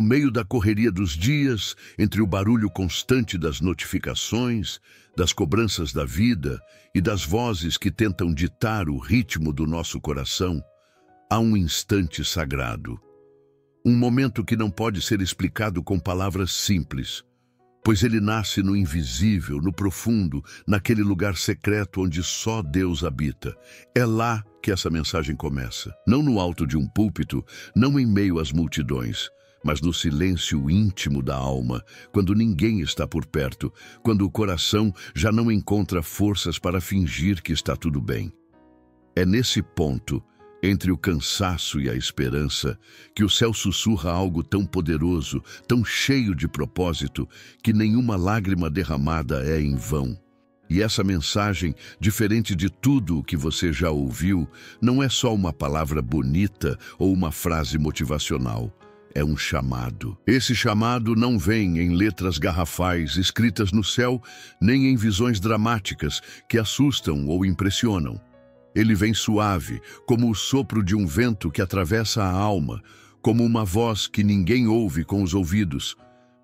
No meio da correria dos dias, entre o barulho constante das notificações, das cobranças da vida e das vozes que tentam ditar o ritmo do nosso coração, há um instante sagrado. Um momento que não pode ser explicado com palavras simples, pois ele nasce no invisível, no profundo, naquele lugar secreto onde só Deus habita. É lá que essa mensagem começa. Não no alto de um púlpito, não em meio às multidões, mas no silêncio íntimo da alma, quando ninguém está por perto, quando o coração já não encontra forças para fingir que está tudo bem. É nesse ponto, entre o cansaço e a esperança, que o céu sussurra algo tão poderoso, tão cheio de propósito, que nenhuma lágrima derramada é em vão. E essa mensagem, diferente de tudo o que você já ouviu, não é só uma palavra bonita ou uma frase motivacional. É um chamado. Esse chamado não vem em letras garrafais escritas no céu, nem em visões dramáticas que assustam ou impressionam. Ele vem suave, como o sopro de um vento que atravessa a alma, como uma voz que ninguém ouve com os ouvidos,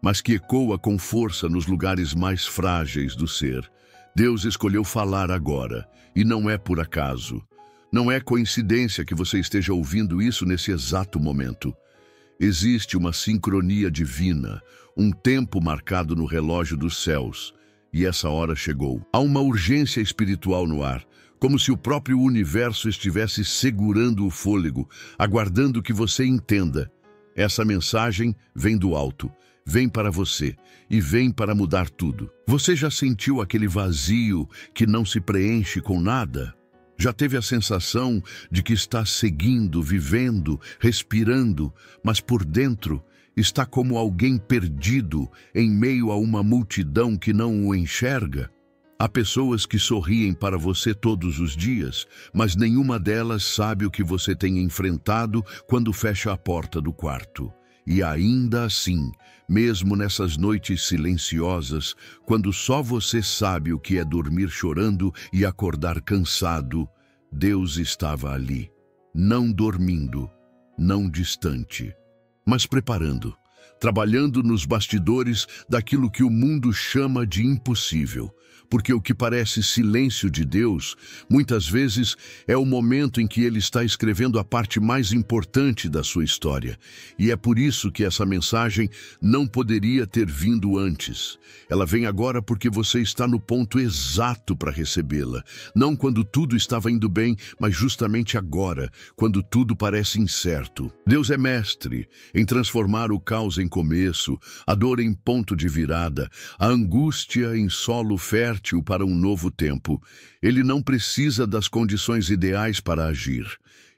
mas que ecoa com força nos lugares mais frágeis do ser. Deus escolheu falar agora, e não é por acaso. Não é coincidência que você esteja ouvindo isso nesse exato momento. Existe uma sincronia divina, um tempo marcado no relógio dos céus, e essa hora chegou. Há uma urgência espiritual no ar, como se o próprio universo estivesse segurando o fôlego, aguardando que você entenda. Essa mensagem vem do alto, vem para você e vem para mudar tudo. Você já sentiu aquele vazio que não se preenche com nada? Já teve a sensação de que está seguindo, vivendo, respirando, mas por dentro está como alguém perdido em meio a uma multidão que não o enxerga? Há pessoas que sorriem para você todos os dias, mas nenhuma delas sabe o que você tem enfrentado quando fecha a porta do quarto. E ainda assim, mesmo nessas noites silenciosas, quando só você sabe o que é dormir chorando e acordar cansado, Deus estava ali, não dormindo, não distante, mas preparando, trabalhando nos bastidores daquilo que o mundo chama de impossível. Porque o que parece silêncio de Deus, muitas vezes é o momento em que Ele está escrevendo a parte mais importante da sua história. E é por isso que essa mensagem não poderia ter vindo antes. Ela vem agora porque você está no ponto exato para recebê-la. Não quando tudo estava indo bem, mas justamente agora, quando tudo parece incerto. Deus é mestre em transformar o caos em começo, a dor em ponto de virada, a angústia em solo fértil para um novo tempo. Ele não precisa das condições ideais para agir.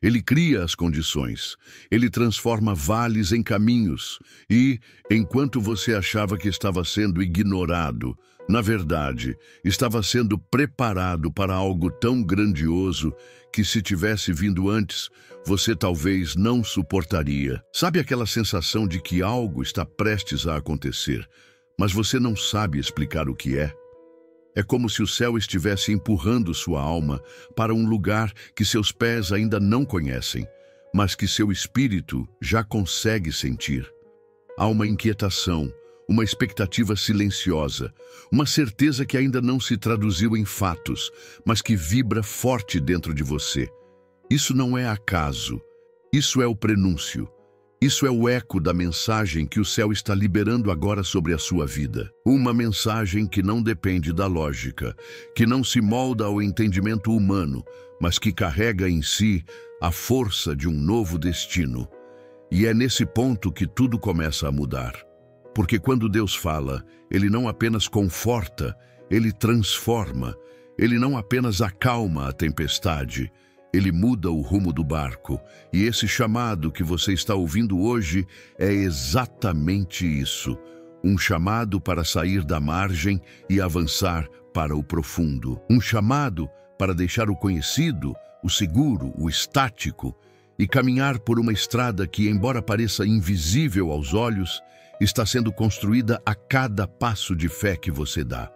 Ele cria as condições. Ele transforma vales em caminhos. E, enquanto você achava que estava sendo ignorado, na verdade, estava sendo preparado para algo tão grandioso que, se tivesse vindo antes, você talvez não suportaria. Sabe aquela sensação de que algo está prestes a acontecer, mas você não sabe explicar o que é? É como se o céu estivesse empurrando sua alma para um lugar que seus pés ainda não conhecem, mas que seu espírito já consegue sentir. Há uma inquietação, uma expectativa silenciosa, uma certeza que ainda não se traduziu em fatos, mas que vibra forte dentro de você. Isso não é acaso, isso é o prenúncio. Isso é o eco da mensagem que o céu está liberando agora sobre a sua vida. Uma mensagem que não depende da lógica, que não se molda ao entendimento humano, mas que carrega em si a força de um novo destino. E é nesse ponto que tudo começa a mudar. Porque quando Deus fala, Ele não apenas conforta, Ele transforma. Ele não apenas acalma a tempestade, Ele muda o rumo do barco, e esse chamado que você está ouvindo hoje é exatamente isso. Um chamado para sair da margem e avançar para o profundo. Um chamado para deixar o conhecido, o seguro, o estático, e caminhar por uma estrada que, embora pareça invisível aos olhos, está sendo construída a cada passo de fé que você dá.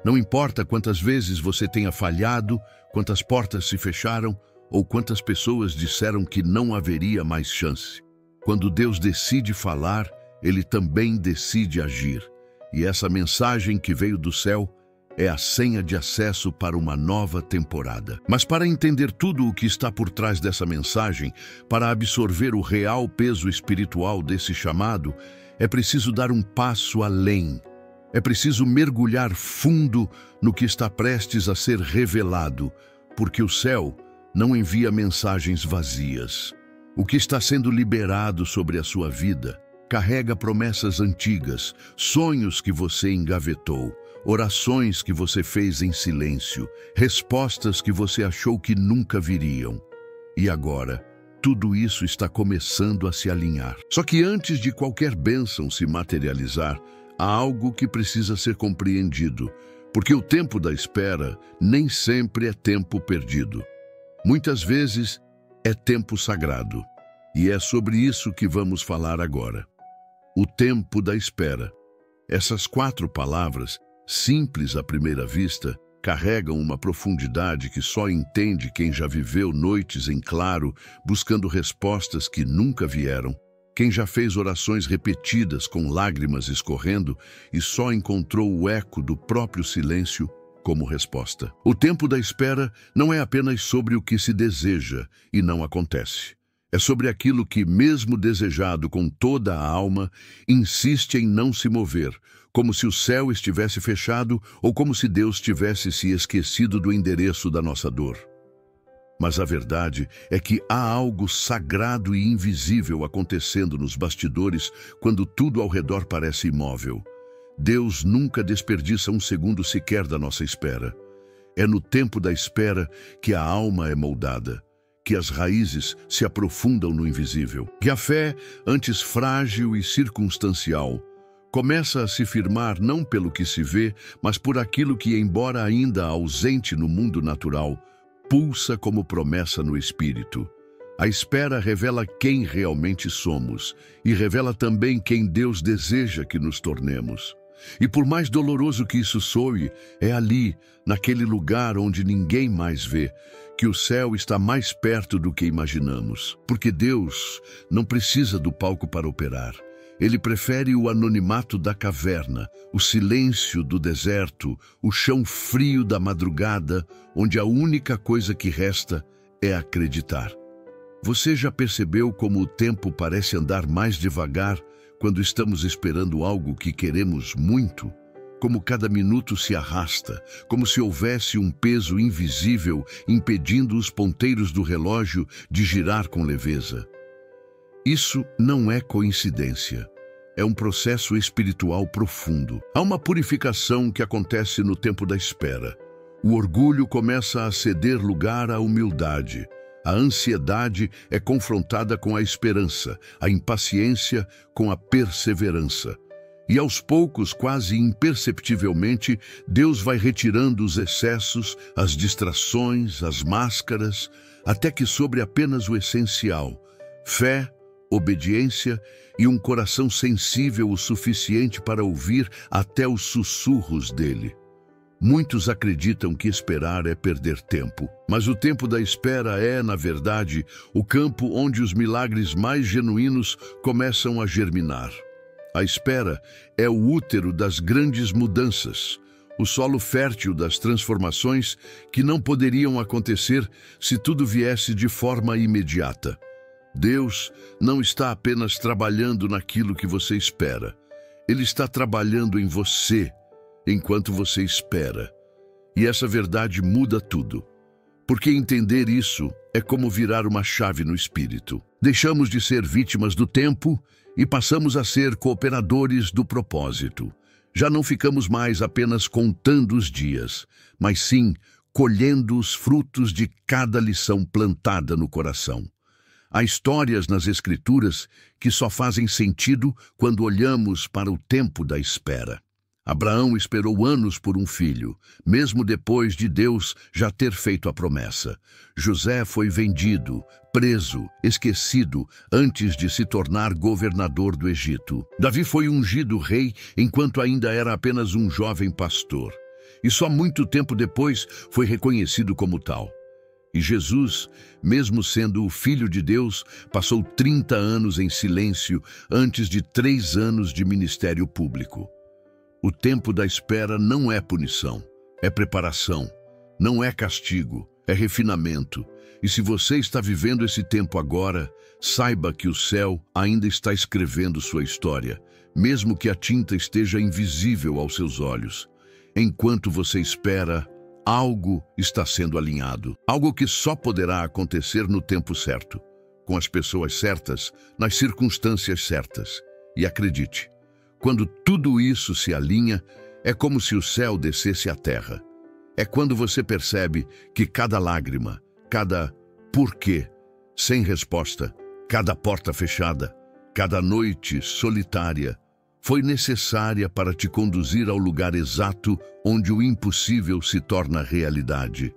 Não importa quantas vezes você tenha falhado, quantas portas se fecharam ou quantas pessoas disseram que não haveria mais chance. Quando Deus decide falar, ele também decide agir. E essa mensagem que veio do céu é a senha de acesso para uma nova temporada. Mas para entender tudo o que está por trás dessa mensagem, para absorver o real peso espiritual desse chamado, é preciso dar um passo além. É preciso mergulhar fundo no que está prestes a ser revelado, porque o céu não envia mensagens vazias. O que está sendo liberado sobre a sua vida carrega promessas antigas, sonhos que você engavetou, orações que você fez em silêncio, respostas que você achou que nunca viriam. E agora, tudo isso está começando a se alinhar. Só que antes de qualquer bênção se materializar, há algo que precisa ser compreendido, porque o tempo da espera nem sempre é tempo perdido. Muitas vezes é tempo sagrado. E é sobre isso que vamos falar agora. O tempo da espera. Essas 4 palavras, simples à primeira vista, carregam uma profundidade que só entende quem já viveu noites em claro, buscando respostas que nunca vieram, quem já fez orações repetidas com lágrimas escorrendo e só encontrou o eco do próprio silêncio como resposta. O tempo da espera não é apenas sobre o que se deseja e não acontece. É sobre aquilo que, mesmo desejado com toda a alma, insiste em não se mover, como se o céu estivesse fechado ou como se Deus tivesse se esquecido do endereço da nossa dor. Mas a verdade é que há algo sagrado e invisível acontecendo nos bastidores quando tudo ao redor parece imóvel. Deus nunca desperdiça um segundo sequer da nossa espera. É no tempo da espera que a alma é moldada, que as raízes se aprofundam no invisível, que a fé, antes frágil e circunstancial, começa a se firmar não pelo que se vê, mas por aquilo que, embora ainda ausente no mundo natural, pulsa como promessa no espírito. A espera revela quem realmente somos e revela também quem Deus deseja que nos tornemos. E por mais doloroso que isso soe, é ali, naquele lugar onde ninguém mais vê, que o céu está mais perto do que imaginamos. Porque Deus não precisa do palco para operar. Ele prefere o anonimato da caverna, o silêncio do deserto, o chão frio da madrugada, onde a única coisa que resta é acreditar. Você já percebeu como o tempo parece andar mais devagar quando estamos esperando algo que queremos muito? Como cada minuto se arrasta, como se houvesse um peso invisível impedindo os ponteiros do relógio de girar com leveza. Isso não é coincidência. É um processo espiritual profundo. Há uma purificação que acontece no tempo da espera. O orgulho começa a ceder lugar à humildade. A ansiedade é confrontada com a esperança, a impaciência com a perseverança. E aos poucos, quase imperceptivelmente, Deus vai retirando os excessos, as distrações, as máscaras, até que sobre apenas o essencial: fé, obediência e um coração sensível o suficiente para ouvir até os sussurros dele. Muitos acreditam que esperar é perder tempo, mas o tempo da espera é, na verdade, o campo onde os milagres mais genuínos começam a germinar. A espera é o útero das grandes mudanças, o solo fértil das transformações que não poderiam acontecer se tudo viesse de forma imediata. Deus não está apenas trabalhando naquilo que você espera. Ele está trabalhando em você enquanto você espera. E essa verdade muda tudo. Porque entender isso é como virar uma chave no espírito. Deixamos de ser vítimas do tempo e passamos a ser cooperadores do propósito. Já não ficamos mais apenas contando os dias, mas sim colhendo os frutos de cada lição plantada no coração. Há histórias nas Escrituras que só fazem sentido quando olhamos para o tempo da espera. Abraão esperou anos por um filho, mesmo depois de Deus já ter feito a promessa. José foi vendido, preso, esquecido, antes de se tornar governador do Egito. Davi foi ungido rei enquanto ainda era apenas um jovem pastor. E só muito tempo depois foi reconhecido como tal. E Jesus, mesmo sendo o Filho de Deus, passou 30 anos em silêncio antes de 3 anos de ministério público. O tempo da espera não é punição, é preparação. Não é castigo, é refinamento. E se você está vivendo esse tempo agora, saiba que o céu ainda está escrevendo sua história, mesmo que a tinta esteja invisível aos seus olhos. Enquanto você espera, algo está sendo alinhado. Algo que só poderá acontecer no tempo certo, com as pessoas certas, nas circunstâncias certas. E acredite, quando tudo isso se alinha, é como se o céu descesse à terra. É quando você percebe que cada lágrima, cada porquê sem resposta, cada porta fechada, cada noite solitária, foi necessária para te conduzir ao lugar exato onde o impossível se torna realidade.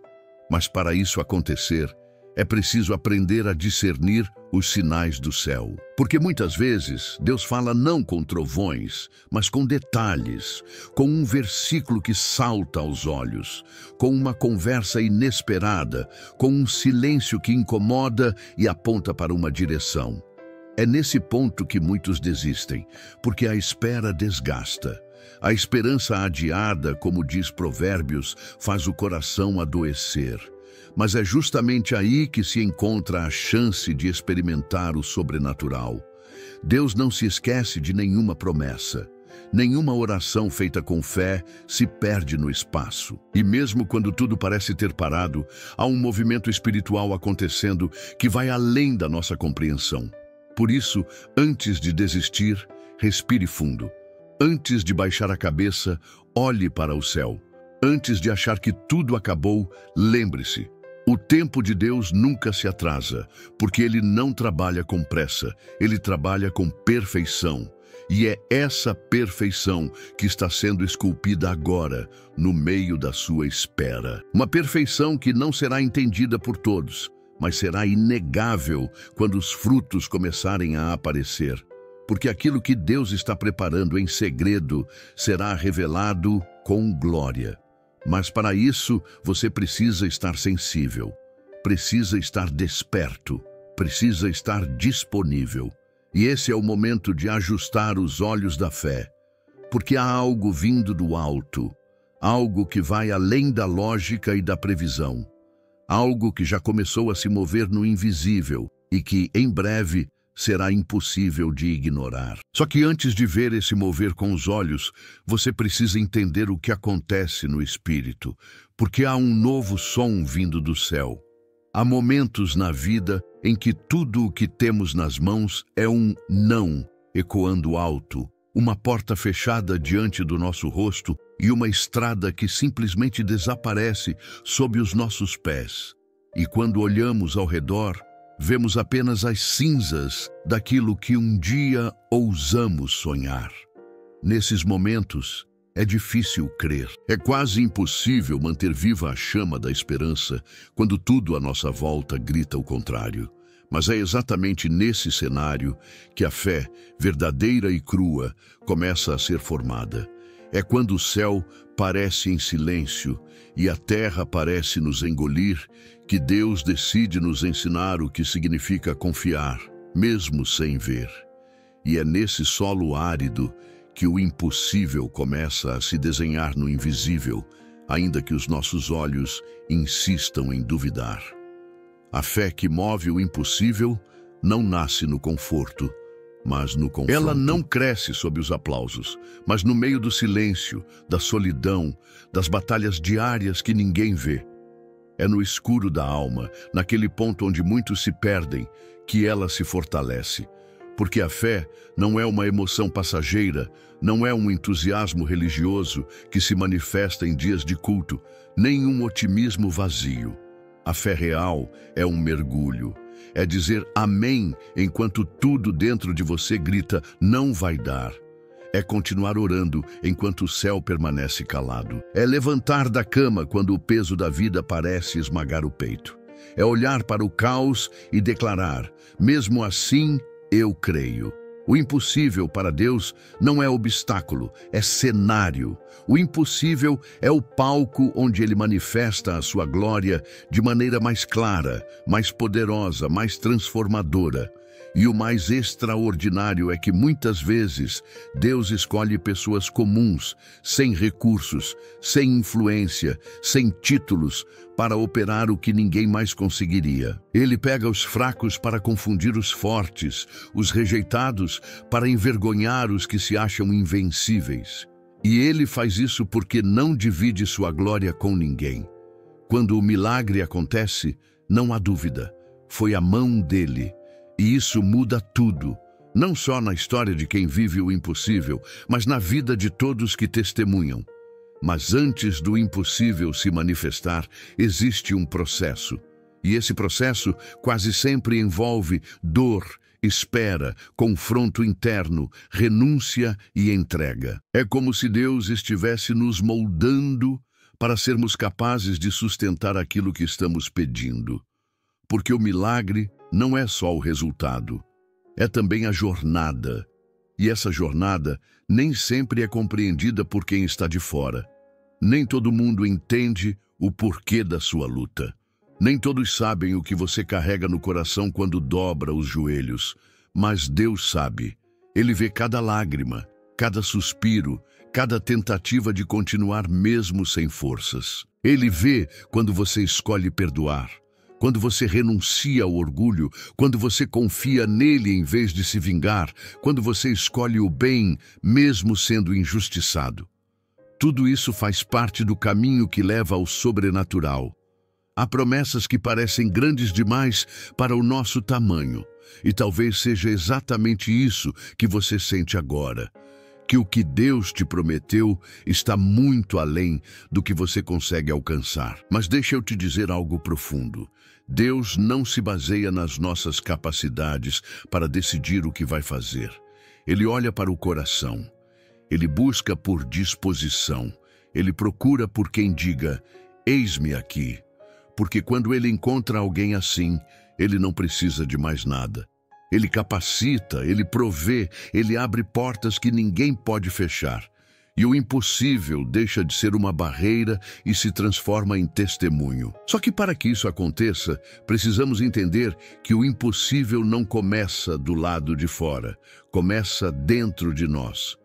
Mas para isso acontecer, é preciso aprender a discernir os sinais do céu. Porque muitas vezes Deus fala não com trovões, mas com detalhes, com um versículo que salta aos olhos, com uma conversa inesperada, com um silêncio que incomoda e aponta para uma direção. É nesse ponto que muitos desistem, porque a espera desgasta. A esperança adiada, como diz Provérbios, faz o coração adoecer. Mas é justamente aí que se encontra a chance de experimentar o sobrenatural. Deus não se esquece de nenhuma promessa. Nenhuma oração feita com fé se perde no espaço. E mesmo quando tudo parece ter parado, há um movimento espiritual acontecendo que vai além da nossa compreensão. Por isso, antes de desistir, respire fundo. Antes de baixar a cabeça, olhe para o céu. Antes de achar que tudo acabou, lembre-se. O tempo de Deus nunca se atrasa, porque Ele não trabalha com pressa, Ele trabalha com perfeição. E é essa perfeição que está sendo esculpida agora, no meio da sua espera. Uma perfeição que não será entendida por todos, mas será inegável quando os frutos começarem a aparecer. Porque aquilo que Deus está preparando em segredo será revelado com glória. Mas para isso, você precisa estar sensível, precisa estar desperto, precisa estar disponível. E esse é o momento de ajustar os olhos da fé, porque há algo vindo do alto, algo que vai além da lógica e da previsão, algo que já começou a se mover no invisível e que, em breve, será impossível de ignorar. Só que antes de ver esse mover com os olhos, você precisa entender o que acontece no espírito, porque há um novo som vindo do céu. Há momentos na vida em que tudo o que temos nas mãos é um não ecoando alto, uma porta fechada diante do nosso rosto e uma estrada que simplesmente desaparece sob os nossos pés. E quando olhamos ao redor, vemos apenas as cinzas daquilo que um dia ousamos sonhar. Nesses momentos, é difícil crer. É quase impossível manter viva a chama da esperança quando tudo à nossa volta grita o contrário. Mas é exatamente nesse cenário que a fé, verdadeira e crua, começa a ser formada. É quando o céu parece em silêncio e a terra parece nos engolir, que Deus decide nos ensinar o que significa confiar, mesmo sem ver. E é nesse solo árido que o impossível começa a se desenhar no invisível, ainda que os nossos olhos insistam em duvidar. A fé que move o impossível não nasce no conforto, mas no confronto. Ela não cresce sob os aplausos, mas no meio do silêncio, da solidão, das batalhas diárias que ninguém vê. É no escuro da alma, naquele ponto onde muitos se perdem, que ela se fortalece. Porque a fé não é uma emoção passageira, não é um entusiasmo religioso que se manifesta em dias de culto, nem um otimismo vazio. A fé real é um mergulho. É dizer amém enquanto tudo dentro de você grita não vai dar. É continuar orando enquanto o céu permanece calado. É levantar da cama quando o peso da vida parece esmagar o peito. É olhar para o caos e declarar, mesmo assim, eu creio. O impossível para Deus não é obstáculo, é cenário. O impossível é o palco onde Ele manifesta a sua glória de maneira mais clara, mais poderosa, mais transformadora. E o mais extraordinário é que muitas vezes Deus escolhe pessoas comuns, sem recursos, sem influência, sem títulos, para operar o que ninguém mais conseguiria. Ele pega os fracos para confundir os fortes, os rejeitados para envergonhar os que se acham invencíveis. E Ele faz isso porque não divide sua glória com ninguém. Quando o milagre acontece, não há dúvida, foi a mão dele. E isso muda tudo, não só na história de quem vive o impossível, mas na vida de todos que testemunham. Mas antes do impossível se manifestar, existe um processo. E esse processo quase sempre envolve dor, espera, confronto interno, renúncia e entrega. É como se Deus estivesse nos moldando para sermos capazes de sustentar aquilo que estamos pedindo. Porque o milagre não é só o resultado, é também a jornada. E essa jornada nem sempre é compreendida por quem está de fora. Nem todo mundo entende o porquê da sua luta. Nem todos sabem o que você carrega no coração quando dobra os joelhos. Mas Deus sabe. Ele vê cada lágrima, cada suspiro, cada tentativa de continuar mesmo sem forças. Ele vê quando você escolhe perdoar, quando você renuncia ao orgulho, quando você confia nele em vez de se vingar, quando você escolhe o bem, mesmo sendo injustiçado. Tudo isso faz parte do caminho que leva ao sobrenatural. Há promessas que parecem grandes demais para o nosso tamanho, e talvez seja exatamente isso que você sente agora. Que o que Deus te prometeu está muito além do que você consegue alcançar. Mas deixa eu te dizer algo profundo. Deus não se baseia nas nossas capacidades para decidir o que vai fazer. Ele olha para o coração. Ele busca por disposição. Ele procura por quem diga, eis-me aqui. Porque quando ele encontra alguém assim, ele não precisa de mais nada. Ele capacita, ele provê, ele abre portas que ninguém pode fechar. E o impossível deixa de ser uma barreira e se transforma em testemunho. Só que para que isso aconteça, precisamos entender que o impossível não começa do lado de fora, começa dentro de nós.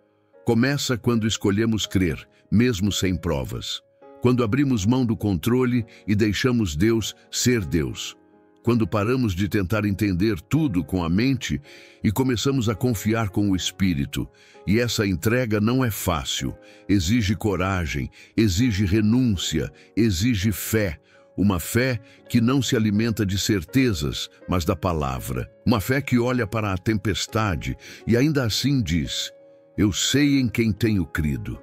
Começa quando escolhemos crer, mesmo sem provas. Quando abrimos mão do controle e deixamos Deus ser Deus. Quando paramos de tentar entender tudo com a mente e começamos a confiar com o Espírito. E essa entrega não é fácil, exige coragem, exige renúncia, exige fé. Uma fé que não se alimenta de certezas, mas da palavra. Uma fé que olha para a tempestade e ainda assim diz, eu sei em quem tenho crido.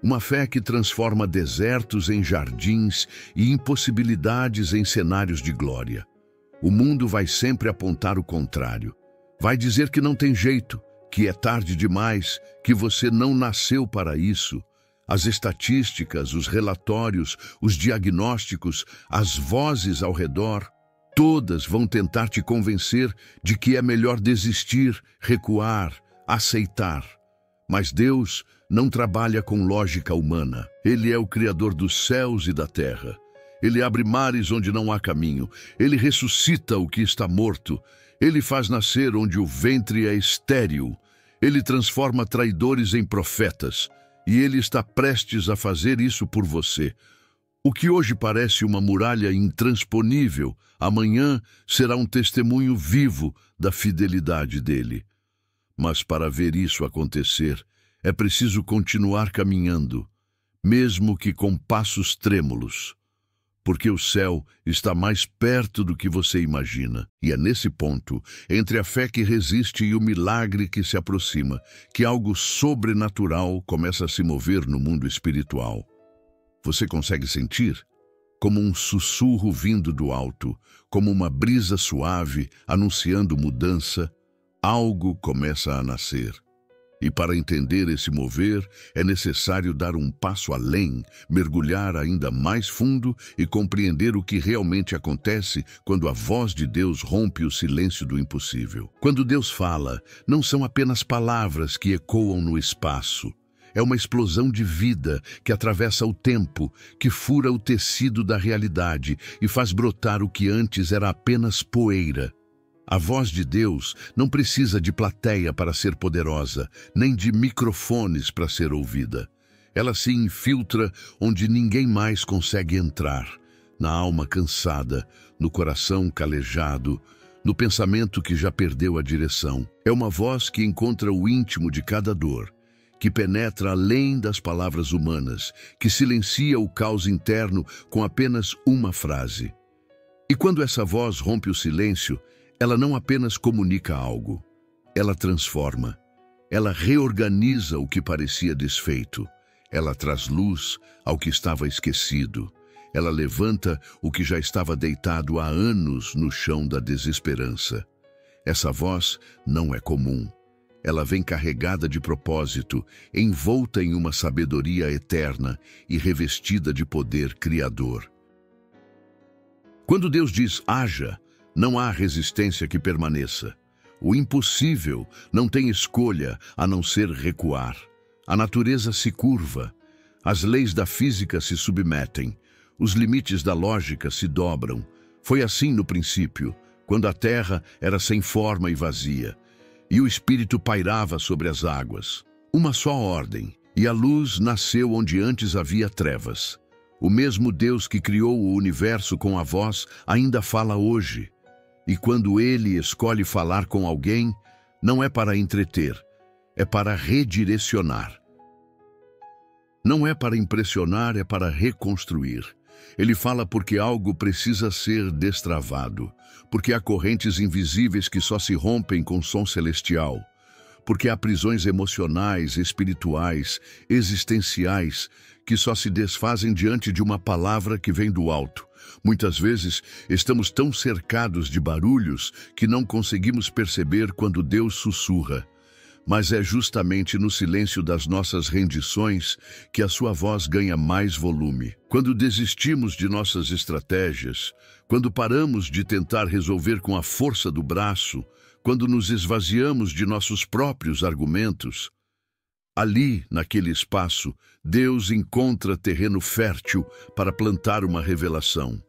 Uma fé que transforma desertos em jardins e impossibilidades em cenários de glória. O mundo vai sempre apontar o contrário. Vai dizer que não tem jeito, que é tarde demais, que você não nasceu para isso. As estatísticas, os relatórios, os diagnósticos, as vozes ao redor, todas vão tentar te convencer de que é melhor desistir, recuar, aceitar. Mas Deus não trabalha com lógica humana. Ele é o Criador dos céus e da terra. Ele abre mares onde não há caminho. Ele ressuscita o que está morto. Ele faz nascer onde o ventre é estéril. Ele transforma traidores em profetas. E Ele está prestes a fazer isso por você. O que hoje parece uma muralha intransponível, amanhã será um testemunho vivo da fidelidade dele. Mas para ver isso acontecer, é preciso continuar caminhando, mesmo que com passos trêmulos. Porque o céu está mais perto do que você imagina. E é nesse ponto, entre a fé que resiste e o milagre que se aproxima, que algo sobrenatural começa a se mover no mundo espiritual. Você consegue sentir? Como um sussurro vindo do alto, como uma brisa suave anunciando mudança, algo começa a nascer. E para entender esse mover, é necessário dar um passo além, mergulhar ainda mais fundo e compreender o que realmente acontece quando a voz de Deus rompe o silêncio do impossível. Quando Deus fala, não são apenas palavras que ecoam no espaço. É uma explosão de vida que atravessa o tempo, que fura o tecido da realidade e faz brotar o que antes era apenas poeira. A voz de Deus não precisa de plateia para ser poderosa, nem de microfones para ser ouvida. Ela se infiltra onde ninguém mais consegue entrar, na alma cansada, no coração calejado, no pensamento que já perdeu a direção. É uma voz que encontra o íntimo de cada dor, que penetra além das palavras humanas, que silencia o caos interno com apenas uma frase. E quando essa voz rompe o silêncio, ela não apenas comunica algo, ela transforma, ela reorganiza o que parecia desfeito, ela traz luz ao que estava esquecido, ela levanta o que já estava deitado há anos no chão da desesperança. Essa voz não é comum, ela vem carregada de propósito, envolta em uma sabedoria eterna e revestida de poder criador. Quando Deus diz haja, não há resistência que permaneça. O impossível não tem escolha a não ser recuar. A natureza se curva, as leis da física se submetem, os limites da lógica se dobram. Foi assim no princípio, quando a terra era sem forma e vazia, e o Espírito pairava sobre as águas. Uma só ordem, e a luz nasceu onde antes havia trevas. O mesmo Deus que criou o universo com a voz ainda fala hoje. E quando Ele escolhe falar com alguém, não é para entreter, é para redirecionar. Não é para impressionar, é para reconstruir. Ele fala porque algo precisa ser destravado, porque há correntes invisíveis que só se rompem com som celestial, porque há prisões emocionais, espirituais, existenciais, que só se desfazem diante de uma palavra que vem do alto. Muitas vezes, estamos tão cercados de barulhos que não conseguimos perceber quando Deus sussurra. Mas é justamente no silêncio das nossas rendições que a sua voz ganha mais volume. Quando desistimos de nossas estratégias, quando paramos de tentar resolver com a força do braço, quando nos esvaziamos de nossos próprios argumentos, ali, naquele espaço, Deus encontra terreno fértil para plantar uma revelação.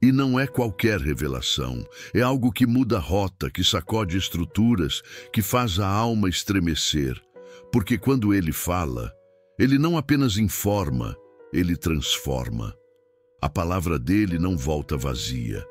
E não é qualquer revelação, é algo que muda a rota, que sacode estruturas, que faz a alma estremecer. Porque quando Ele fala, Ele não apenas informa, Ele transforma. A palavra dele não volta vazia.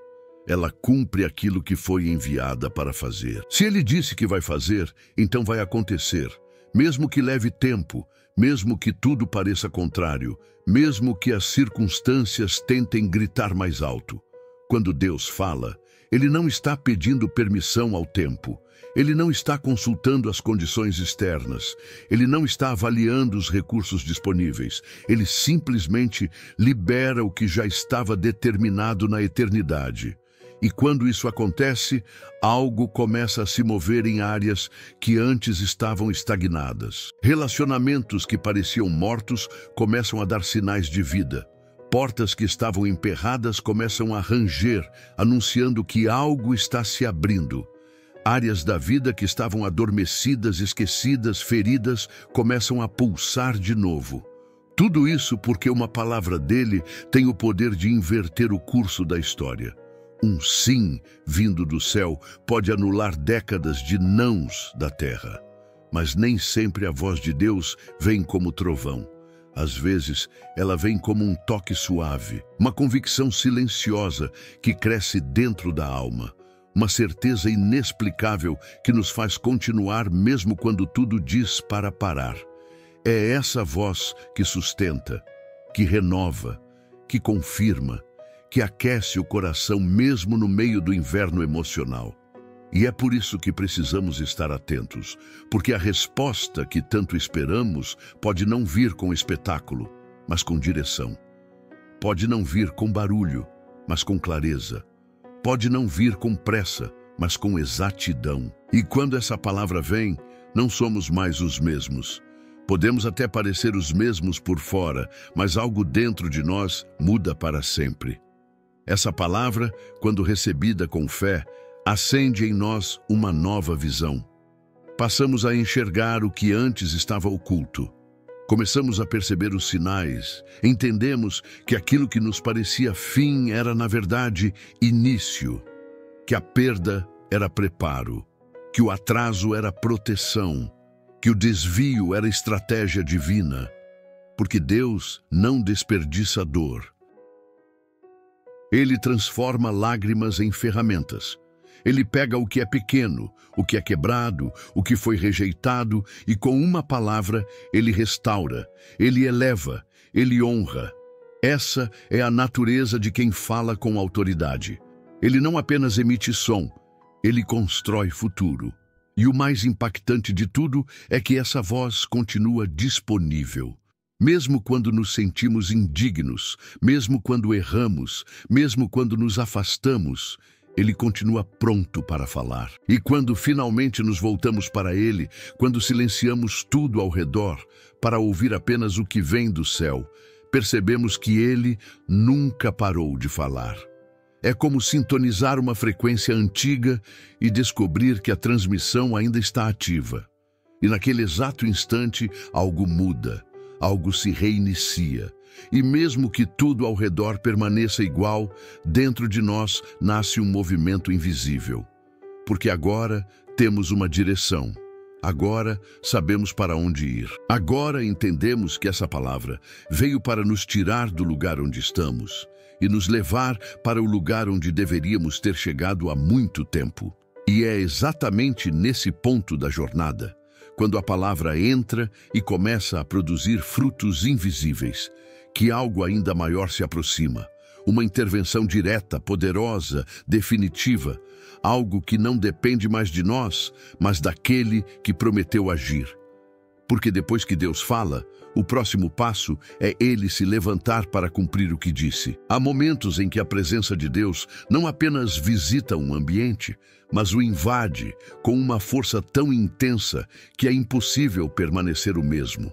Ela cumpre aquilo que foi enviada para fazer. Se Ele disse que vai fazer, então vai acontecer. Mesmo que leve tempo, mesmo que tudo pareça contrário, mesmo que as circunstâncias tentem gritar mais alto. Quando Deus fala, Ele não está pedindo permissão ao tempo. Ele não está consultando as condições externas. Ele não está avaliando os recursos disponíveis. Ele simplesmente libera o que já estava determinado na eternidade. E quando isso acontece, algo começa a se mover em áreas que antes estavam estagnadas. Relacionamentos que pareciam mortos começam a dar sinais de vida. Portas que estavam emperradas começam a ranger, anunciando que algo está se abrindo. Áreas da vida que estavam adormecidas, esquecidas, feridas, começam a pulsar de novo. Tudo isso porque uma palavra dele tem o poder de inverter o curso da história. Um sim vindo do céu pode anular décadas de nãos da terra. Mas nem sempre a voz de Deus vem como trovão. Às vezes, ela vem como um toque suave, uma convicção silenciosa que cresce dentro da alma. Uma certeza inexplicável que nos faz continuar mesmo quando tudo diz para parar. É essa voz que sustenta, que renova, que confirma, que aquece o coração mesmo no meio do inverno emocional. E é por isso que precisamos estar atentos, porque a resposta que tanto esperamos pode não vir com espetáculo, mas com direção. Pode não vir com barulho, mas com clareza. Pode não vir com pressa, mas com exatidão. E quando essa palavra vem, Não somos mais os mesmos. Podemos até parecer os mesmos por fora, mas algo dentro de nós muda para sempre. Essa palavra, quando recebida com fé, acende em nós uma nova visão. Passamos a enxergar o que antes estava oculto. Começamos a perceber os sinais, entendemos que aquilo que nos parecia fim era, na verdade, início, que a perda era preparo, que o atraso era proteção, que o desvio era estratégia divina, porque Deus não desperdiça dor. Ele transforma lágrimas em ferramentas. Ele pega o que é pequeno, o que é quebrado, o que foi rejeitado, e com uma palavra ele restaura, ele eleva, ele honra. Essa é a natureza de quem fala com autoridade. Ele não apenas emite som, ele constrói futuro. E o mais impactante de tudo é que essa voz continua disponível. Mesmo quando nos sentimos indignos, mesmo quando erramos, mesmo quando nos afastamos, ele continua pronto para falar. E quando finalmente nos voltamos para ele, quando silenciamos tudo ao redor para ouvir apenas o que vem do céu, percebemos que ele nunca parou de falar. É como sintonizar uma frequência antiga e descobrir que a transmissão ainda está ativa. E naquele exato instante, algo muda, algo se reinicia. E mesmo que tudo ao redor permaneça igual, dentro de nós nasce um movimento invisível. Porque agora temos uma direção. Agora sabemos para onde ir. Agora entendemos que essa palavra veio para nos tirar do lugar onde estamos e nos levar para o lugar onde deveríamos ter chegado há muito tempo. E é exatamente nesse ponto da jornada, quando a palavra entra e começa a produzir frutos invisíveis, que algo ainda maior se aproxima. Uma intervenção direta, poderosa, definitiva, algo que não depende mais de nós, mas daquele que prometeu agir. Porque depois que Deus fala, o próximo passo é ele se levantar para cumprir o que disse. Há momentos em que a presença de Deus não apenas visita um ambiente, mas o invade com uma força tão intensa que é impossível permanecer o mesmo.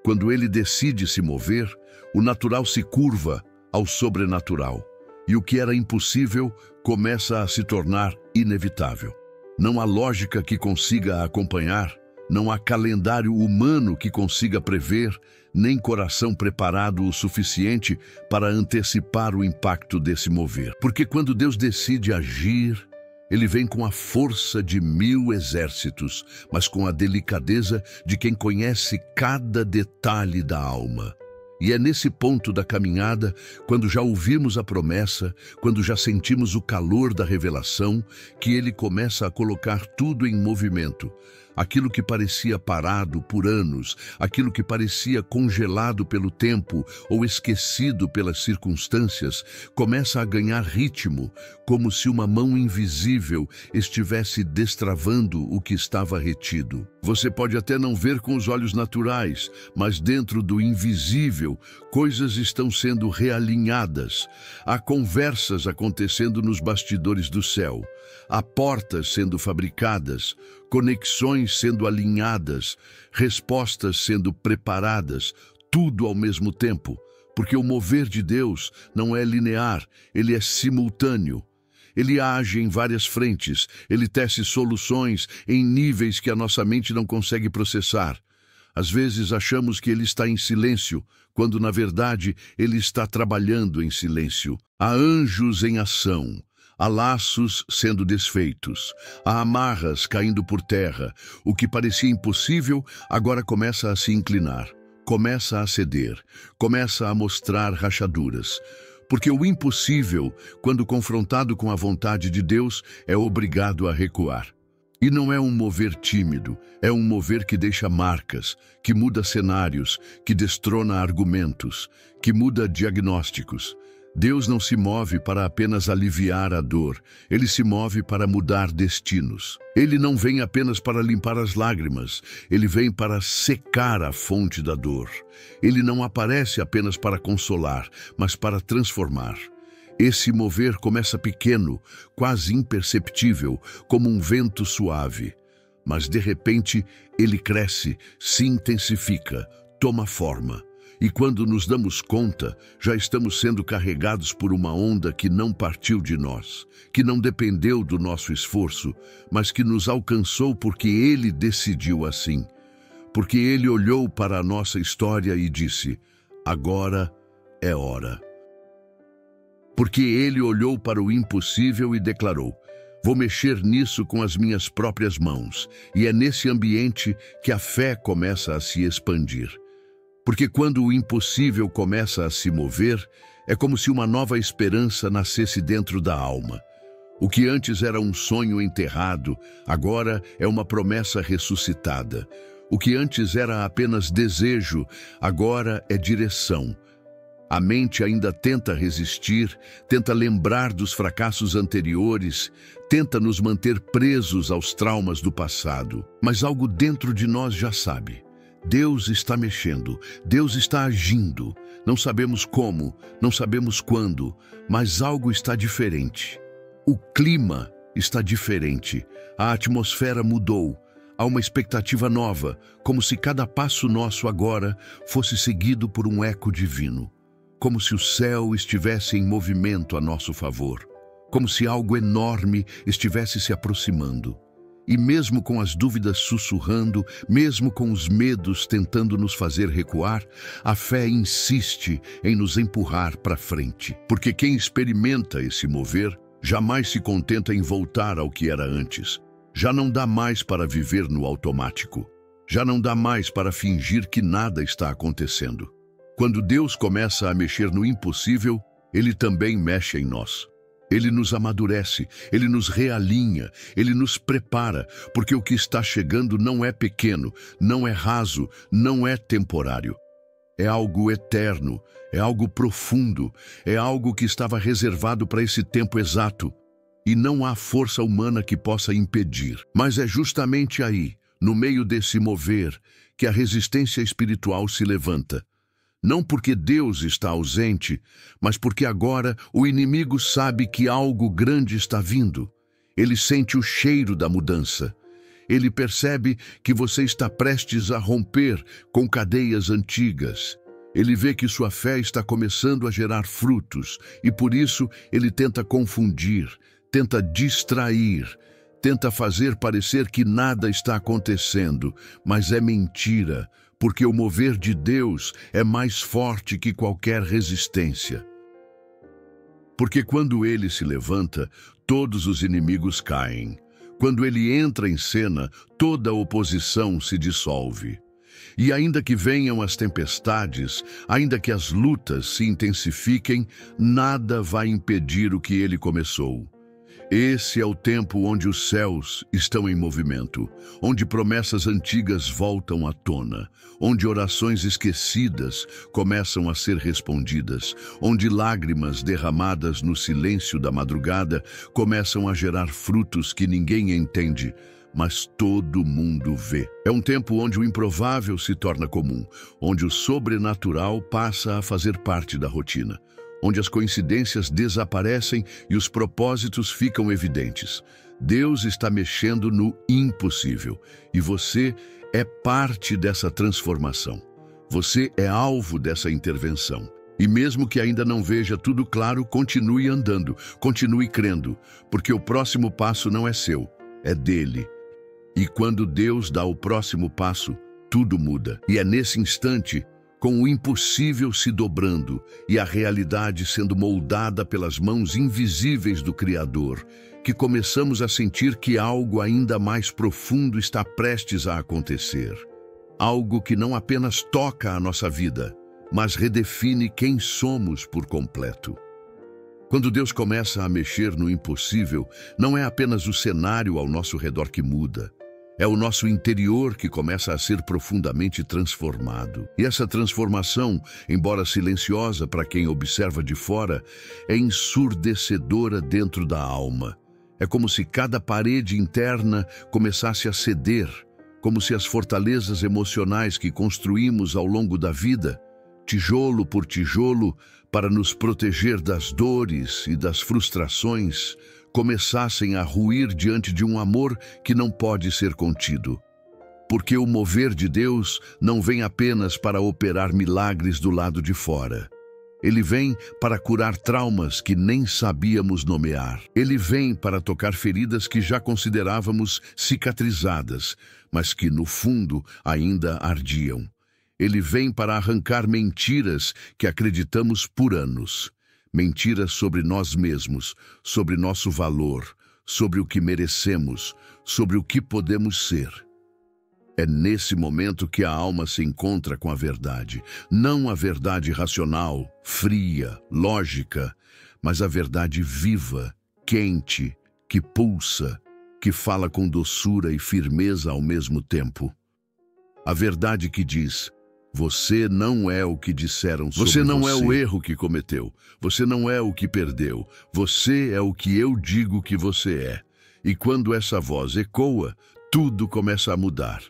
Quando ele decide se mover, o natural se curva ao sobrenatural, e o que era impossível começa a se tornar inevitável. Não há lógica que consiga acompanhar, não há calendário humano que consiga prever, nem coração preparado o suficiente para antecipar o impacto desse mover. Porque quando Deus decide agir, ele vem com a força de 1000 exércitos, mas com a delicadeza de quem conhece cada detalhe da alma. E é nesse ponto da caminhada, quando já ouvimos a promessa, quando já sentimos o calor da revelação, que ele começa a colocar tudo em movimento. Aquilo que parecia parado por anos, aquilo que parecia congelado pelo tempo ou esquecido pelas circunstâncias, começa a ganhar ritmo, como se uma mão invisível estivesse destravando o que estava retido. Você pode até não ver com os olhos naturais, mas dentro do invisível, coisas estão sendo realinhadas. Há conversas acontecendo nos bastidores do céu. Há portas sendo fabricadas, conexões sendo alinhadas, respostas sendo preparadas, tudo ao mesmo tempo, porque o mover de Deus não é linear, ele é simultâneo. Ele age em várias frentes, ele tece soluções em níveis que a nossa mente não consegue processar. Às vezes achamos que ele está em silêncio, quando na verdade ele está trabalhando em silêncio. Há anjos em ação. Há laços sendo desfeitos, há amarras caindo por terra. O que parecia impossível agora começa a se inclinar, começa a ceder, começa a mostrar rachaduras. Porque o impossível, quando confrontado com a vontade de Deus, é obrigado a recuar. E não é um mover tímido, é um mover que deixa marcas, que muda cenários, que destrona argumentos, que muda diagnósticos. Deus não se move para apenas aliviar a dor, ele se move para mudar destinos. Ele não vem apenas para limpar as lágrimas, ele vem para secar a fonte da dor. Ele não aparece apenas para consolar, mas para transformar. Esse mover começa pequeno, quase imperceptível, como um vento suave. Mas de repente ele cresce, se intensifica, toma forma. E quando nos damos conta, já estamos sendo carregados por uma onda que não partiu de nós, que não dependeu do nosso esforço, mas que nos alcançou porque Ele decidiu assim. Porque Ele olhou para a nossa história e disse: agora é hora. Porque Ele olhou para o impossível e declarou: vou mexer nisso com as minhas próprias mãos. E é nesse ambiente que a fé começa a se expandir. Porque quando o impossível começa a se mover, é como se uma nova esperança nascesse dentro da alma. O que antes era um sonho enterrado, agora é uma promessa ressuscitada. O que antes era apenas desejo, agora é direção. A mente ainda tenta resistir, tenta lembrar dos fracassos anteriores, tenta nos manter presos aos traumas do passado. Mas algo dentro de nós já sabe. Deus está mexendo, Deus está agindo. Não sabemos como, não sabemos quando, mas algo está diferente. O clima está diferente, a atmosfera mudou. Há uma expectativa nova, como se cada passo nosso agora fosse seguido por um eco divino. Como se o céu estivesse em movimento a nosso favor. Como se algo enorme estivesse se aproximando. E mesmo com as dúvidas sussurrando, mesmo com os medos tentando nos fazer recuar, a fé insiste em nos empurrar para frente. Porque quem experimenta esse mover jamais se contenta em voltar ao que era antes. Já não dá mais para viver no automático. Já não dá mais para fingir que nada está acontecendo. Quando Deus começa a mexer no impossível, Ele também mexe em nós. Ele nos amadurece, Ele nos realinha, Ele nos prepara, porque o que está chegando não é pequeno, não é raso, não é temporário. É algo eterno, é algo profundo, é algo que estava reservado para esse tempo exato. E não há força humana que possa impedir. Mas é justamente aí, no meio desse mover, que a resistência espiritual se levanta. Não porque Deus está ausente, mas porque agora o inimigo sabe que algo grande está vindo. Ele sente o cheiro da mudança. Ele percebe que você está prestes a romper com cadeias antigas. Ele vê que sua fé está começando a gerar frutos e por isso ele tenta confundir, tenta distrair, tenta fazer parecer que nada está acontecendo, mas é mentira. Porque o mover de Deus é mais forte que qualquer resistência. Porque quando Ele se levanta, todos os inimigos caem. Quando Ele entra em cena, toda a oposição se dissolve. E ainda que venham as tempestades, ainda que as lutas se intensifiquem, nada vai impedir o que Ele começou. Esse é o tempo onde os céus estão em movimento, onde promessas antigas voltam à tona, onde orações esquecidas começam a ser respondidas, onde lágrimas derramadas no silêncio da madrugada começam a gerar frutos que ninguém entende, mas todo mundo vê. É um tempo onde o improvável se torna comum, onde o sobrenatural passa a fazer parte da rotina. Onde as coincidências desaparecem e os propósitos ficam evidentes. Deus está mexendo no impossível e você é parte dessa transformação. Você é alvo dessa intervenção. E mesmo que ainda não veja tudo claro, continue andando, continue crendo, porque o próximo passo não é seu, é dele. E quando Deus dá o próximo passo, tudo muda. E é nesse instante, com o impossível se dobrando e a realidade sendo moldada pelas mãos invisíveis do Criador, que começamos a sentir que algo ainda mais profundo está prestes a acontecer. Algo que não apenas toca a nossa vida, mas redefine quem somos por completo. Quando Deus começa a mexer no impossível, não é apenas o cenário ao nosso redor que muda. É o nosso interior que começa a ser profundamente transformado. E essa transformação, embora silenciosa para quem observa de fora, é ensurdecedora dentro da alma. É como se cada parede interna começasse a ceder, como se as fortalezas emocionais que construímos ao longo da vida, tijolo por tijolo, para nos proteger das dores e das frustrações, começassem a ruir diante de um amor que não pode ser contido. Porque o mover de Deus não vem apenas para operar milagres do lado de fora. Ele vem para curar traumas que nem sabíamos nomear. Ele vem para tocar feridas que já considerávamos cicatrizadas, mas que, no fundo, ainda ardiam. Ele vem para arrancar mentiras que acreditamos por anos. Mentiras sobre nós mesmos, sobre nosso valor, sobre o que merecemos, sobre o que podemos ser. É nesse momento que a alma se encontra com a verdade. Não a verdade racional, fria, lógica, mas a verdade viva, quente, que pulsa, que fala com doçura e firmeza ao mesmo tempo. A verdade que diz: você não é o que disseram sobre você. Você não é o erro que cometeu. Você não é o que perdeu. Você é o que eu digo que você é. E quando essa voz ecoa, tudo começa a mudar.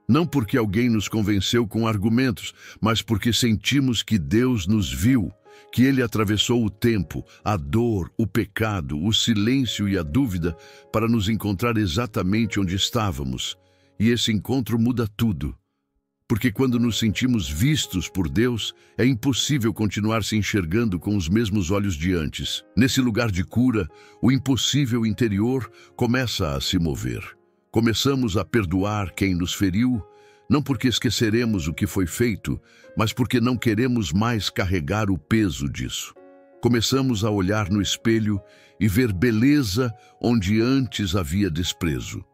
Não porque alguém nos convenceu com argumentos, mas porque sentimos que Deus nos viu, que Ele atravessou o tempo, a dor, o pecado, o silêncio e a dúvida para nos encontrar exatamente onde estávamos. E esse encontro muda tudo. Porque quando nos sentimos vistos por Deus, é impossível continuar se enxergando com os mesmos olhos de antes. Nesse lugar de cura, o impossível interior começa a se mover. Começamos a perdoar quem nos feriu, não porque esqueceremos o que foi feito, mas porque não queremos mais carregar o peso disso. Começamos a olhar no espelho e ver beleza onde antes havia desprezo.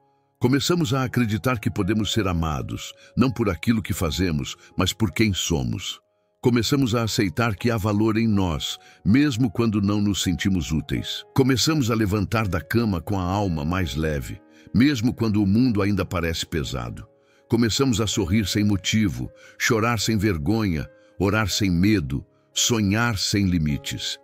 Começamos a acreditar que podemos ser amados, não por aquilo que fazemos, mas por quem somos. Começamos a aceitar que há valor em nós, mesmo quando não nos sentimos úteis. Começamos a levantar da cama com a alma mais leve, mesmo quando o mundo ainda parece pesado. Começamos a sorrir sem motivo, chorar sem vergonha, orar sem medo, sonhar sem limites.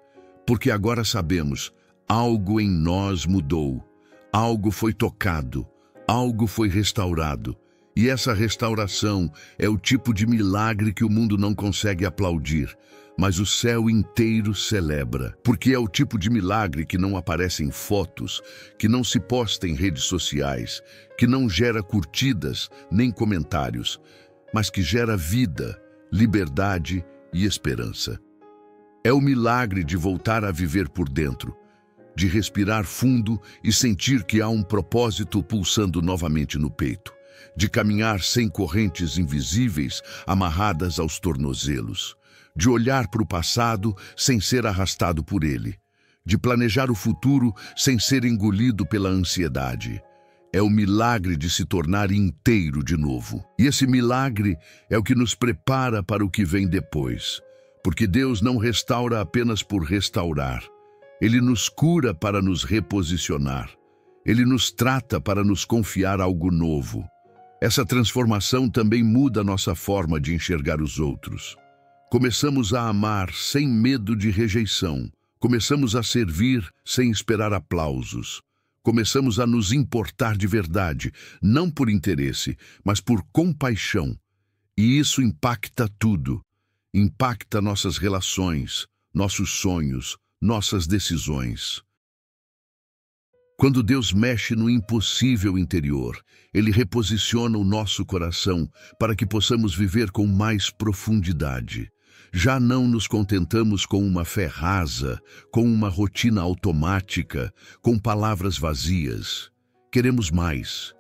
Porque agora sabemos, algo em nós mudou, algo foi tocado, algo foi restaurado. E essa restauração é o tipo de milagre que o mundo não consegue aplaudir, mas o céu inteiro celebra. Porque é o tipo de milagre que não aparece em fotos, que não se posta em redes sociais, que não gera curtidas nem comentários, mas que gera vida, liberdade e esperança. É o milagre de voltar a viver por dentro, de respirar fundo e sentir que há um propósito pulsando novamente no peito, de caminhar sem correntes invisíveis amarradas aos tornozelos, de olhar para o passado sem ser arrastado por ele, de planejar o futuro sem ser engolido pela ansiedade. É o milagre de se tornar inteiro de novo. E esse milagre é o que nos prepara para o que vem depois, porque Deus não restaura apenas por restaurar. Ele nos cura para nos reposicionar. Ele nos trata para nos confiar algo novo. Essa transformação também muda a nossa forma de enxergar os outros. Começamos a amar sem medo de rejeição. Começamos a servir sem esperar aplausos. Começamos a nos importar de verdade, não por interesse, mas por compaixão. E isso impacta tudo. Impacta nossas relações, nossos sonhos, nossas decisões. Quando Deus mexe no impossível interior, Ele reposiciona o nosso coração para que possamos viver com mais profundidade. Já não nos contentamos com uma fé rasa, com uma rotina automática, com palavras vazias. Queremos mais.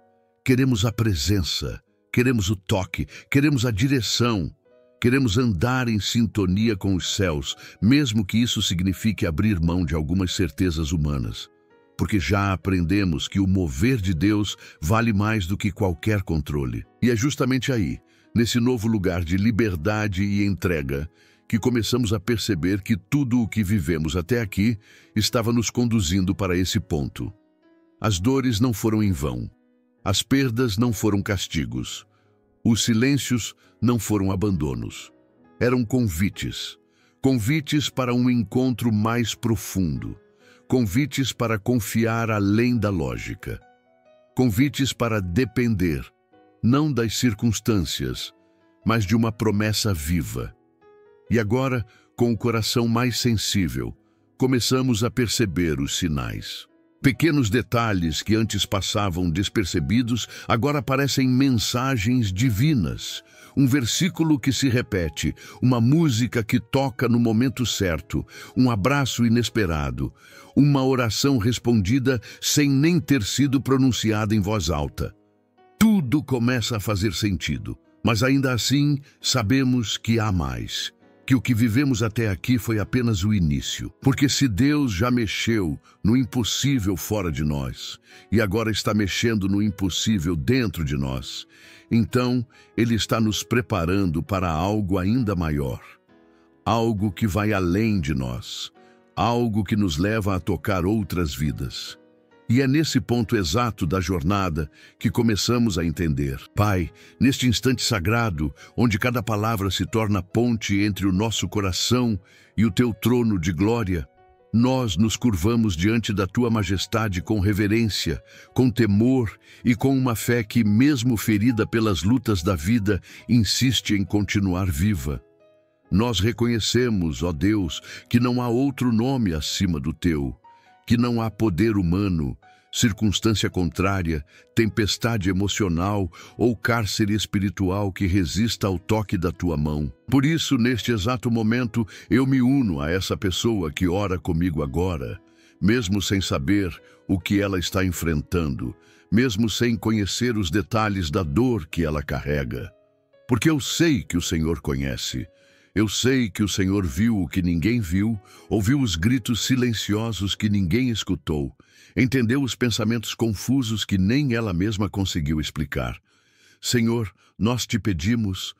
Queremos a presença, queremos o toque, queremos a direção. Queremos andar em sintonia com os céus, mesmo que isso signifique abrir mão de algumas certezas humanas. Porque já aprendemos que o mover de Deus vale mais do que qualquer controle. E é justamente aí, nesse novo lugar de liberdade e entrega, que começamos a perceber que tudo o que vivemos até aqui estava nos conduzindo para esse ponto. As dores não foram em vão. As perdas não foram castigos. Os silêncios não foram abandonos. Eram convites. Convites para um encontro mais profundo. Convites para confiar além da lógica. Convites para depender, não das circunstâncias, mas de uma promessa viva. E agora, com o coração mais sensível, começamos a perceber os sinais. Pequenos detalhes que antes passavam despercebidos agora parecem mensagens divinas. Um versículo que se repete, uma música que toca no momento certo, um abraço inesperado, uma oração respondida sem nem ter sido pronunciada em voz alta. Tudo começa a fazer sentido, mas ainda assim sabemos que há mais. Que o que vivemos até aqui foi apenas o início. Porque se Deus já mexeu no impossível fora de nós, e agora está mexendo no impossível dentro de nós, então Ele está nos preparando para algo ainda maior. Algo que vai além de nós. Algo que nos leva a tocar outras vidas. E é nesse ponto exato da jornada que começamos a entender. Pai, neste instante sagrado, onde cada palavra se torna ponte entre o nosso coração e o Teu trono de glória, nós nos curvamos diante da Tua majestade com reverência, com temor e com uma fé que, mesmo ferida pelas lutas da vida, insiste em continuar viva. Nós reconhecemos, ó Deus, que não há outro nome acima do Teu, que não há poder humano, circunstância contrária, tempestade emocional ou cárcere espiritual que resista ao toque da Tua mão. Por isso, neste exato momento, eu me uno a essa pessoa que ora comigo agora, mesmo sem saber o que ela está enfrentando, mesmo sem conhecer os detalhes da dor que ela carrega. Porque eu sei que o Senhor conhece. Eu sei que o Senhor viu o que ninguém viu, ouviu os gritos silenciosos que ninguém escutou, entendeu os pensamentos confusos que nem ela mesma conseguiu explicar. Senhor, nós te pedimos,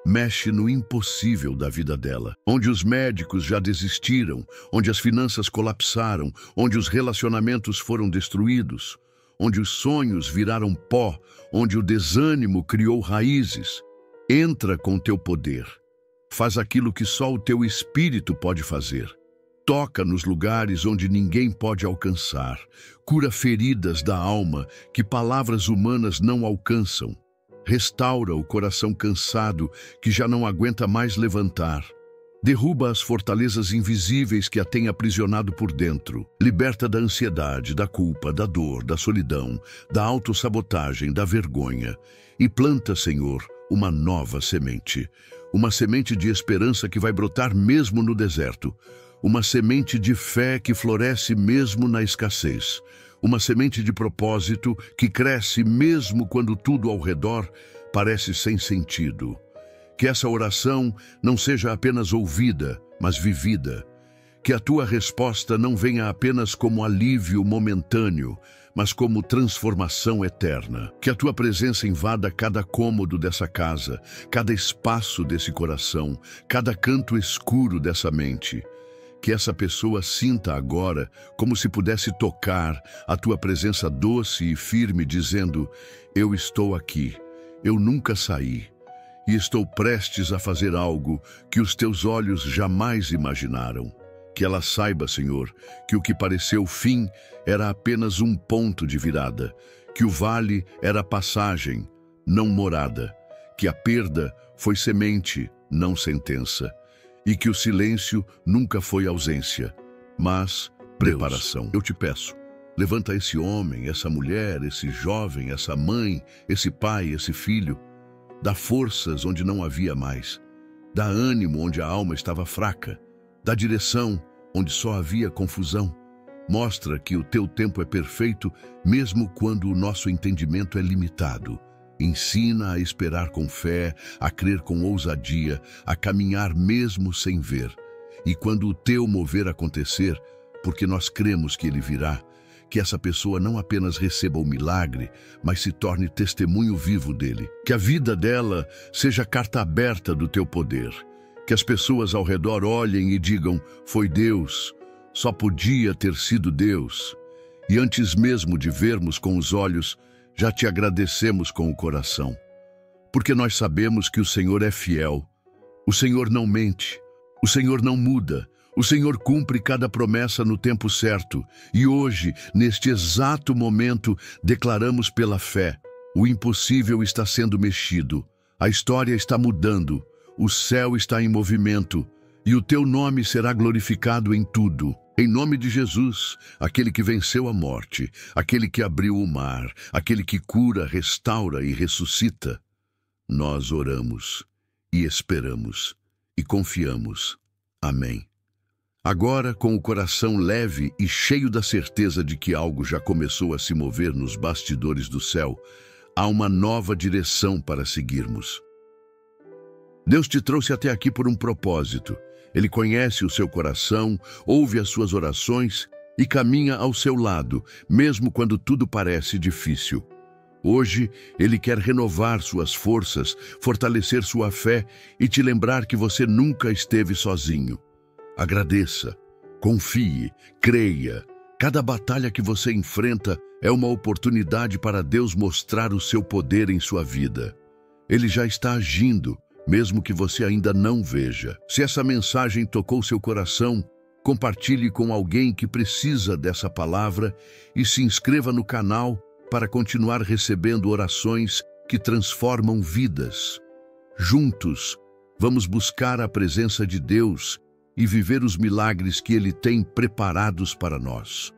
mexe no impossível da vida dela, onde os médicos já desistiram, onde as finanças colapsaram, onde os relacionamentos foram destruídos, onde os sonhos viraram pó, onde o desânimo criou raízes. Entra com teu poder. Faz aquilo que só o Teu Espírito pode fazer. Toca nos lugares onde ninguém pode alcançar. Cura feridas da alma que palavras humanas não alcançam. Restaura o coração cansado que já não aguenta mais levantar. Derruba as fortalezas invisíveis que a têm aprisionado por dentro. Liberta da ansiedade, da culpa, da dor, da solidão, da autossabotagem, da vergonha. E planta, Senhor, uma nova semente. Uma semente de esperança que vai brotar mesmo no deserto. Uma semente de fé que floresce mesmo na escassez. Uma semente de propósito que cresce mesmo quando tudo ao redor parece sem sentido. Que essa oração não seja apenas ouvida, mas vivida. Que a Tua resposta não venha apenas como alívio momentâneo, mas como transformação eterna. Que a Tua presença invada cada cômodo dessa casa, cada espaço desse coração, cada canto escuro dessa mente. Que essa pessoa sinta agora como se pudesse tocar a Tua presença doce e firme, dizendo: eu estou aqui, eu nunca saí, e estou prestes a fazer algo que os Teus olhos jamais imaginaram. Que ela saiba, Senhor, que o que pareceu fim era apenas um ponto de virada, que o vale era passagem, não morada, que a perda foi semente, não sentença, e que o silêncio nunca foi ausência, mas preparação. Deus, eu te peço, levanta esse homem, essa mulher, esse jovem, essa mãe, esse pai, esse filho, dá forças onde não havia mais, dá ânimo onde a alma estava fraca, dá direção onde só havia confusão. Mostra que o Teu tempo é perfeito, mesmo quando o nosso entendimento é limitado. Ensina a esperar com fé, a crer com ousadia, a caminhar mesmo sem ver. E quando o Teu mover acontecer, porque nós cremos que ele virá, que essa pessoa não apenas receba o milagre, mas se torne testemunho vivo dele. Que a vida dela seja carta aberta do Teu poder. Que as pessoas ao redor olhem e digam: foi Deus, só podia ter sido Deus. E antes mesmo de vermos com os olhos, já te agradecemos com o coração. Porque nós sabemos que o Senhor é fiel, o Senhor não mente, o Senhor não muda, o Senhor cumpre cada promessa no tempo certo. E hoje, neste exato momento, declaramos pela fé: o impossível está sendo mexido, a história está mudando, o céu está em movimento, e o Teu nome será glorificado em tudo. Em nome de Jesus, aquele que venceu a morte, aquele que abriu o mar, aquele que cura, restaura e ressuscita, nós oramos e esperamos e confiamos. Amém. Agora, com o coração leve e cheio da certeza de que algo já começou a se mover nos bastidores do céu, há uma nova direção para seguirmos. Deus te trouxe até aqui por um propósito. Ele conhece o seu coração, ouve as suas orações e caminha ao seu lado, mesmo quando tudo parece difícil. Hoje, Ele quer renovar suas forças, fortalecer sua fé e te lembrar que você nunca esteve sozinho. Agradeça, confie, creia. Cada batalha que você enfrenta é uma oportunidade para Deus mostrar o seu poder em sua vida. Ele já está agindo, mesmo que você ainda não veja. Se essa mensagem tocou seu coração, compartilhe com alguém que precisa dessa palavra e se inscreva no canal para continuar recebendo orações que transformam vidas. Juntos, vamos buscar a presença de Deus e viver os milagres que Ele tem preparados para nós.